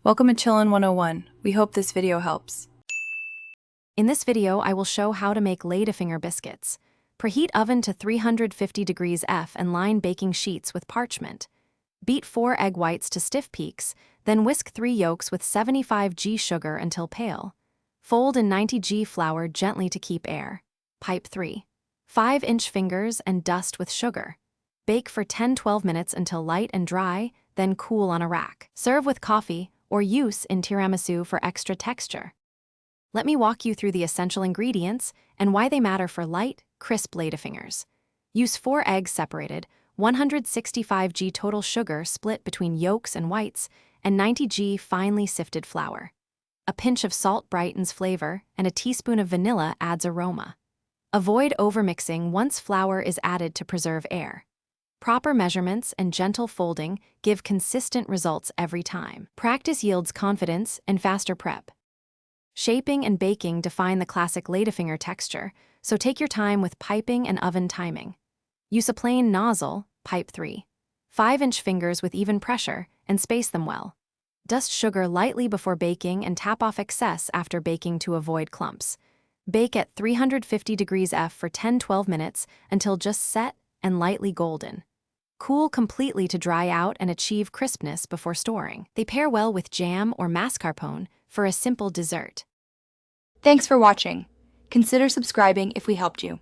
Welcome to Chillin' 101. We hope this video helps. In this video, I will show how to make Ladyfinger biscuits. Preheat oven to 350 degrees F and line baking sheets with parchment. Beat 4 egg whites to stiff peaks, then whisk 3 yolks with 75 g sugar until pale. Fold in 90 g flour gently to keep air. Pipe 3. 5-inch fingers and dust with sugar. Bake for 10-12 minutes until light and dry, then cool on a rack. Serve with coffee or use in tiramisu for extra texture. Let me walk you through the essential ingredients and why they matter for light, crisp Ladyfingers. Use 4 eggs separated, 165 g total sugar split between yolks and whites, and 90 g finely sifted flour. A pinch of salt brightens flavor, and a teaspoon of vanilla adds aroma. Avoid overmixing once flour is added to preserve air. Proper measurements and gentle folding give consistent results every time. Practice yields confidence and faster prep. Shaping and baking define the classic Ladyfinger texture, so take your time with piping and oven timing. Use a plain nozzle, pipe 3. 5-inch fingers with even pressure, and space them well. Dust sugar lightly before baking and tap off excess after baking to avoid clumps. Bake at 350 degrees F for 10-12 minutes until just set and lightly golden. Cool completely to dry out and achieve crispness before storing. They pair well with jam or mascarpone for a simple dessert. Thanks for watching. Consider subscribing if we helped you.